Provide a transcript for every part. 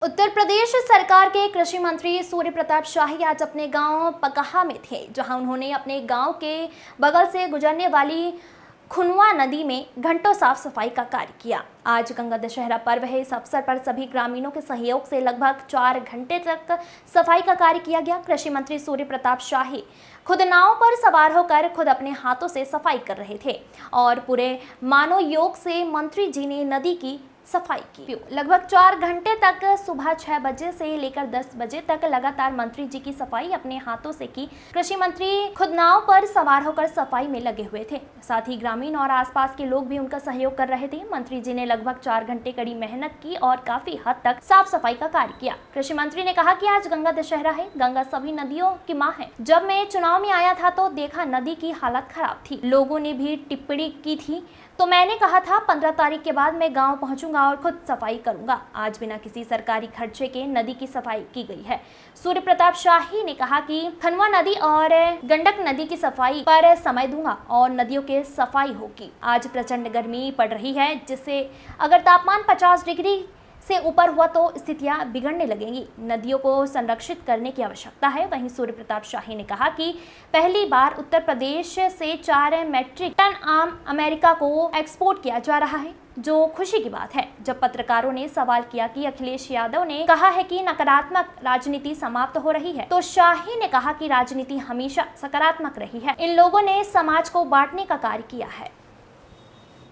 उत्तर प्रदेश सरकार के कृषि मंत्री सूर्य प्रताप शाही आज अपने गांव पकहा में थे, जहां उन्होंने अपने गांव के बगल से गुजरने वाली खुनवा नदी में घंटों साफ सफाई का कार्य किया। आज गंगा दशहरा पर्व है। इस अवसर पर सभी ग्रामीणों के सहयोग से लगभग 4 घंटे तक सफाई का कार्य किया गया। कृषि मंत्री सूर्य प्रताप शाही खुद नाव पर सवार होकर खुद अपने हाथों से सफाई कर रहे थे और पूरे मानव योग से मंत्री जी ने नदी की सफाई की। लगभग 4 घंटे तक सुबह 6 बजे से लेकर 10 बजे तक लगातार मंत्री जी की सफाई अपने हाथों से की। कृषि मंत्री खुद नाव पर सवार होकर सफाई में लगे हुए थे। साथ ही ग्रामीण और आसपास के लोग भी उनका सहयोग कर रहे थे। मंत्री जी ने लगभग 4 घंटे कड़ी मेहनत की और काफी हद तक साफ सफाई का कार्य किया। कृषि मंत्री ने कहा कि आज गंगा दशहरा है। गंगा सभी नदियों की माँ है। जब मैं चुनाव में आया था तो देखा नदी की हालत खराब थी। लोगों ने भी टिप्पणी की थी, तो मैंने कहा था 15 तारीख के बाद मैं गांव पहुंचूंगा और खुद सफाई करूंगा। आज बिना किसी सरकारी खर्चे के नदी की सफाई की गई है। सूर्य प्रताप शाही ने कहा कि खनवा नदी और गंडक नदी की सफाई पर समय दूंगा और नदियों के सफाई होगी। आज प्रचंड गर्मी पड़ रही है, जिससे अगर तापमान 50 डिग्री से ऊपर हुआ तो स्थितियां बिगड़ने लगेंगी। नदियों को संरक्षित करने की आवश्यकता है। वहीं सूर्य प्रताप शाही ने कहा कि पहली बार उत्तर प्रदेश से 4 मैट्रिक टन आम अमेरिका को एक्सपोर्ट किया जा रहा है, जो खुशी की बात है। जब पत्रकारों ने सवाल किया कि अखिलेश यादव ने कहा है कि नकारात्मक राजनीति समाप्त हो रही है, तो शाही ने कहा कि राजनीति हमेशा सकारात्मक रही है। इन लोगों ने समाज को बांटने का कार्य किया है।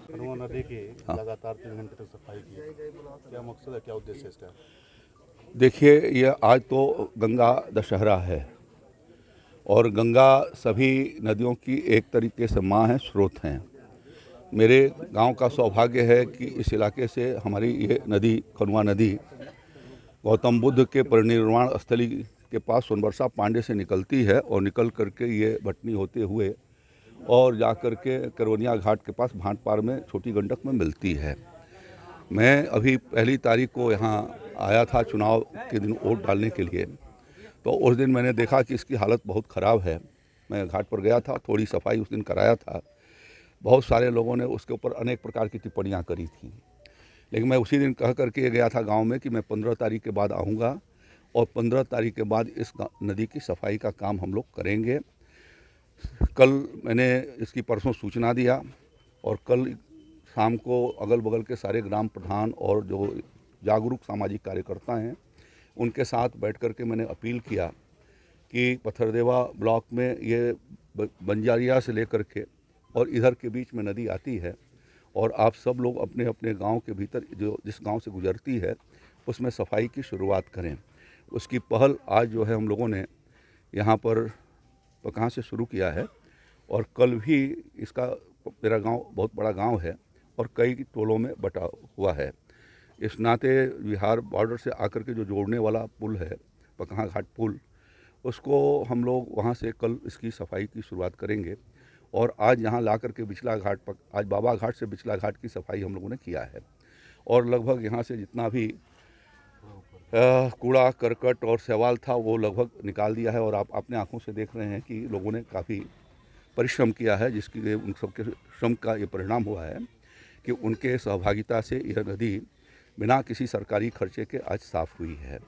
खनवा नदी की लगातार 3 घंटे तक सफाई की, क्या मकसद है, क्या उद्देश्य है इसका? देखिए, ये आज तो गंगा दशहरा है और गंगा सभी नदियों की एक तरीके से माँ है, स्रोत हैं। मेरे गांव का सौभाग्य है कि इस इलाके से हमारी ये नदी खनवा नदी गौतम बुद्ध के परिनिर्वाण स्थली के पास सोनबरसा पांडे से निकलती है और निकल करके ये भटनी होते हुए और जा कर के करवनिया घाट के पास भाटपार में छोटी गंडक में मिलती है। मैं अभी 1 तारीख को यहाँ आया था चुनाव के दिन वोट डालने के लिए, तो उस दिन मैंने देखा कि इसकी हालत बहुत ख़राब है। मैं घाट पर गया था, थोड़ी सफाई उस दिन कराया था। बहुत सारे लोगों ने उसके ऊपर अनेक प्रकार की टिप्पणियाँ करी थी, लेकिन मैं उसी दिन कह करके गया था गांव में कि मैं 15 तारीख के बाद आऊँगा और 15 तारीख के बाद इस नदी की सफाई का काम हम लोग करेंगे। कल मैंने इसकी परसों सूचना दिया और कल शाम को अगल बगल के सारे ग्राम प्रधान और जो जागरूक सामाजिक कार्यकर्ता हैं उनके साथ बैठ कर के मैंने अपील किया कि पत्थरदेवा ब्लॉक में ये बंजारिया से लेकर के और इधर के बीच में नदी आती है और आप सब लोग अपने अपने गांव के भीतर जो जिस गांव से गुजरती है उसमें सफाई की शुरुआत करें। उसकी पहल आज जो है हम लोगों ने यहाँ पर कहाँ से शुरू किया है और कल भी इसका मेरा गांव बहुत बड़ा गांव है और कई टोलों में बटा हुआ है। इस नाते बिहार बॉर्डर से आकर के जो जोड़ने वाला पुल है पकहा घाट पुल, उसको हम लोग वहां से कल इसकी सफाई की शुरुआत करेंगे और आज यहाँ ला कर के बिचला घाट आज बाबा घाट से बिचला घाट की सफाई हम लोगों ने किया है और लगभग यहाँ से जितना भी कूड़ा करकट और सवाल था वो लगभग निकाल दिया है और आप अपने आंखों से देख रहे हैं कि लोगों ने काफ़ी परिश्रम किया है, जिसकी उन सबके श्रम का ये परिणाम हुआ है कि उनके सहभागिता से यह नदी बिना किसी सरकारी खर्चे के आज साफ़ हुई है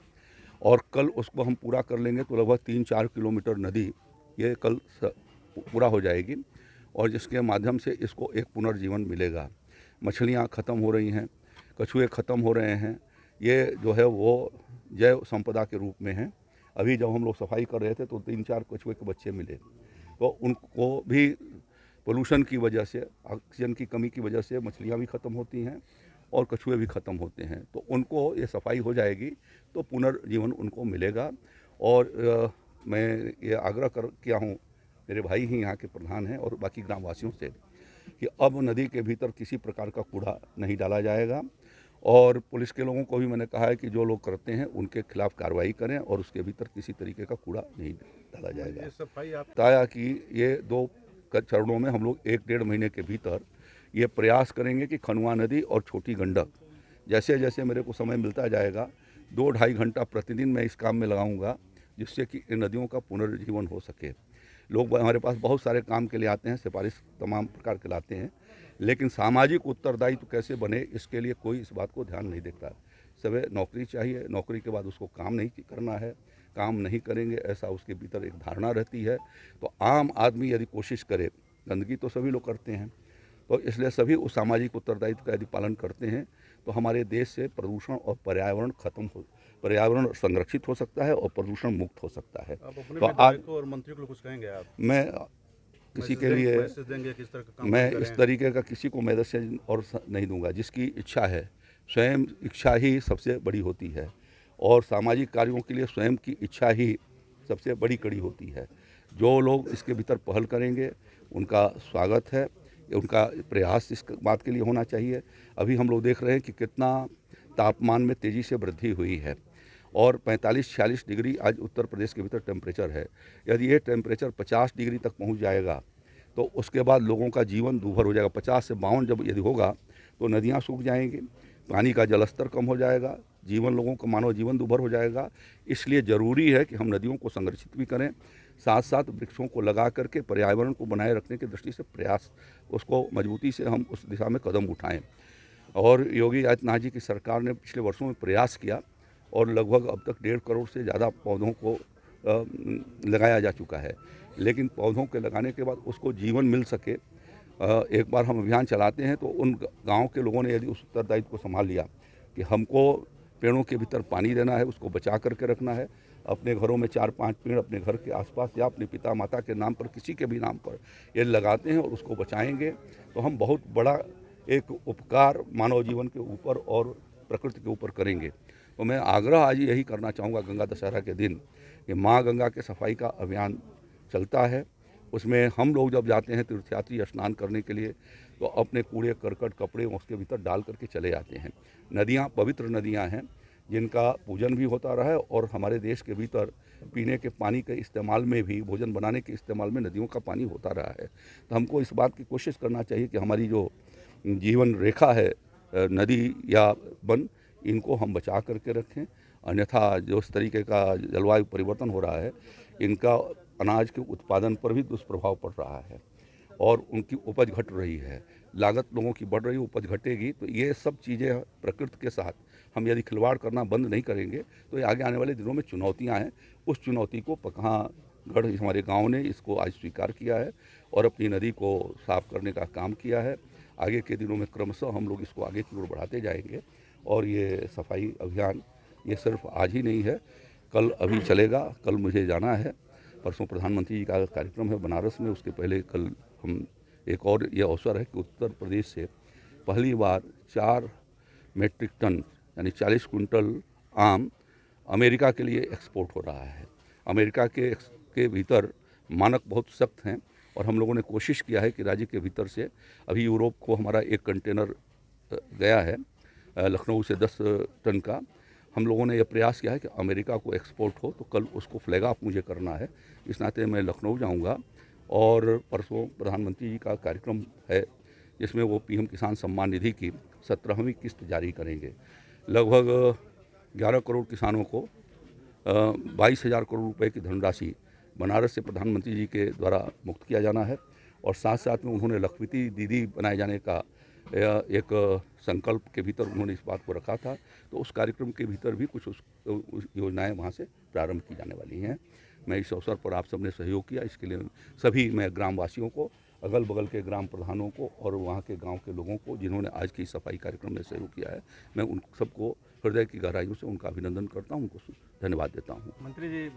और कल उसको हम पूरा कर लेंगे तो लगभग 3-4 किलोमीटर नदी ये कल पूरा हो जाएगी और जिसके माध्यम से इसको एक पुनर्जीवन मिलेगा। मछलियाँ ख़त्म हो रही हैं, कछुए ख़त्म हो रहे हैं, ये जो है वो जैव संपदा के रूप में है। अभी जब हम लोग सफाई कर रहे थे तो 3-4 कछुए के बच्चे मिले, तो उनको भी पोल्यूशन की वजह से, ऑक्सीजन की कमी की वजह से मछलियाँ भी ख़त्म होती हैं और कछुए भी ख़त्म होते हैं। तो उनको ये सफाई हो जाएगी तो पुनर्जीवन उनको मिलेगा और मैं ये आग्रह किया हूँ, मेरे भाई ही यहाँ के प्रधान हैं और बाकी ग्रामवासियों से, कि अब नदी के भीतर किसी प्रकार का कूड़ा नहीं डाला जाएगा और पुलिस के लोगों को भी मैंने कहा है कि जो लोग करते हैं उनके खिलाफ कार्रवाई करें और उसके भीतर किसी तरीके का कूड़ा नहीं डाला जाएगा। बताया कि ये 2 चरणों में हम लोग 1-1.5 महीने के भीतर ये प्रयास करेंगे कि खनवा नदी और छोटी गंडक, जैसे जैसे मेरे को समय मिलता जाएगा 2-2.5 घंटा प्रतिदिन मैं इस काम में लगाऊंगा, जिससे कि इन नदियों का पुनर्जीवन हो सके। लोग हमारे पास बहुत सारे काम के लिए आते हैं, सिफारिश तमाम प्रकार के लाते हैं, लेकिन सामाजिक उत्तरदायित्व कैसे बने इसके लिए कोई इस बात को ध्यान नहीं देता। सवे नौकरी चाहिए, नौकरी के बाद उसको काम नहीं करना है, काम नहीं करेंगे ऐसा उसके भीतर एक धारणा रहती है। तो आम आदमी यदि कोशिश करे, गंदगी तो सभी लोग करते हैं, तो इसलिए सभी उस सामाजिक उत्तरदायित्व का यदि पालन करते हैं तो हमारे देश से प्रदूषण और पर्यावरण संरक्षित हो सकता है और प्रदूषण मुक्त हो सकता है। आप अपने तो विधायकों और मंत्रियों को कुछ कहेंगे आप? मैं किसी के लिए मैसेज देंगे किस तरह का काम मैं करें? इस तरीके का किसी को मैसेज और नहीं दूंगा। जिसकी इच्छा है, स्वयं इच्छा ही सबसे बड़ी होती है और सामाजिक कार्यों के लिए स्वयं की इच्छा ही सबसे बड़ी कड़ी होती है। जो लोग इसके भीतर पहल करेंगे उनका स्वागत है, उनका प्रयास इस बात के लिए होना चाहिए। अभी हम लोग देख रहे हैं कि कितना तापमान में तेज़ी से वृद्धि हुई है और 45-46 डिग्री आज उत्तर प्रदेश के भीतर टेम्परेचर है। यदि ये टेम्परेचर 50 डिग्री तक पहुंच जाएगा तो उसके बाद लोगों का जीवन दूभर हो जाएगा। 50 से 52 जब यदि होगा तो नदियां सूख जाएंगी, पानी का जलस्तर कम हो जाएगा, लोगों का मानव जीवन दूभर हो जाएगा। इसलिए ज़रूरी है कि हम नदियों को संरक्षित भी करें, साथ साथ वृक्षों को लगा करके पर्यावरण को बनाए रखने की दृष्टि से प्रयास उसको मजबूती से हम उस दिशा में कदम उठाएं। और योगी आदित्यनाथ जी की सरकार ने पिछले वर्षों में प्रयास किया और लगभग अब तक 1.5 करोड़ से ज़्यादा पौधों को लगाया जा चुका है। लेकिन पौधों के लगाने के बाद उसको जीवन मिल सके, एक बार हम अभियान चलाते हैं तो उन गांव के लोगों ने यदि उस उत्तरदायित्व को संभाल लिया कि हमको पेड़ों के भीतर पानी देना है, उसको बचा करके रखना है, अपने घरों में 4-5 पेड़ अपने घर के आसपास या अपने पिता माता के नाम पर, किसी के भी नाम पर ये लगाते हैं और उसको बचाएंगे तो हम बहुत बड़ा एक उपकार मानव जीवन के ऊपर और प्रकृति के ऊपर करेंगे। तो मैं आग्रह आज यही करना चाहूँगा गंगा दशहरा के दिन कि माँ गंगा के सफाई का अभियान चलता है, उसमें हम लोग जब जाते हैं तीर्थयात्री स्नान करने के लिए तो अपने कूड़े करकट कपड़े उसके भीतर डाल करके चले आते हैं। नदियाँ पवित्र नदियाँ हैं जिनका पूजन भी होता रहा है और हमारे देश के भीतर पीने के पानी के इस्तेमाल में भी, भोजन बनाने के इस्तेमाल में नदियों का पानी होता रहा है। तो हमको इस बात की कोशिश करना चाहिए कि हमारी जो जीवन रेखा है, नदी या वन, इनको हम बचा करके रखें, अन्यथा जो इस तरीके का जलवायु परिवर्तन हो रहा है इनका अनाज के उत्पादन पर भी दुष्प्रभाव पड़ रहा है और उनकी उपज घट रही है, लागत लोगों की बढ़ रही है, उपज घटेगी। तो ये सब चीज़ें प्रकृति के साथ हम यदि खिलवाड़ करना बंद नहीं करेंगे तो ये आगे आने वाले दिनों में चुनौतियां हैं। उस चुनौती को पकहागढ़ हमारे गांव ने इसको आज स्वीकार किया है और अपनी नदी को साफ करने का काम किया है। आगे के दिनों में क्रमशः हम लोग इसको आगे की ओर बढ़ाते जाएंगे और ये सफाई अभियान ये सिर्फ आज ही नहीं है, कल अभी चलेगा। कल मुझे जाना है, परसों प्रधानमंत्री जी का कार्यक्रम है बनारस में, उसके पहले कल हम एक और ये अवसर है कि उत्तर प्रदेश से पहली बार 4 मेट्रिक टन यानी 40 कुंटल आम अमेरिका के लिए एक्सपोर्ट हो रहा है। अमेरिका के भीतर मानक बहुत सख्त हैं और हम लोगों ने कोशिश किया है कि राज्य के भीतर से अभी यूरोप को हमारा एक कंटेनर गया है लखनऊ से 10 टन का। हम लोगों ने यह प्रयास किया है कि अमेरिका को एक्सपोर्ट हो, तो कल उसको फ्लैग ऑफ मुझे करना है। इस नाते मैं लखनऊ जाऊंगा और परसों प्रधानमंत्री जी का कार्यक्रम है जिसमें वो पीएम किसान सम्मान निधि की 17वीं किस्त जारी करेंगे। लगभग 11 करोड़ किसानों को 22,000 करोड़ रुपए की धनराशि बनारस से प्रधानमंत्री जी के द्वारा मुक्त किया जाना है और साथ साथ में उन्होंने लखपति दीदी बनाए जाने का एक संकल्प के भीतर उन्होंने इस बात को रखा था। तो उस कार्यक्रम के भीतर भी कुछ उस योजनाएं वहाँ से प्रारंभ की जाने वाली हैं। मैं इस अवसर पर आप सबने सहयोग किया, इसके लिए सभी मैं ग्रामवासियों को, अगल बगल के ग्राम प्रधानों को और वहाँ के गांव के लोगों को जिन्होंने आज की सफाई कार्यक्रम में सहयोग किया है, मैं उन सबको हृदय की गहराइयों से उनका अभिनंदन करता हूँ, उनको धन्यवाद देता हूँ। मंत्री जी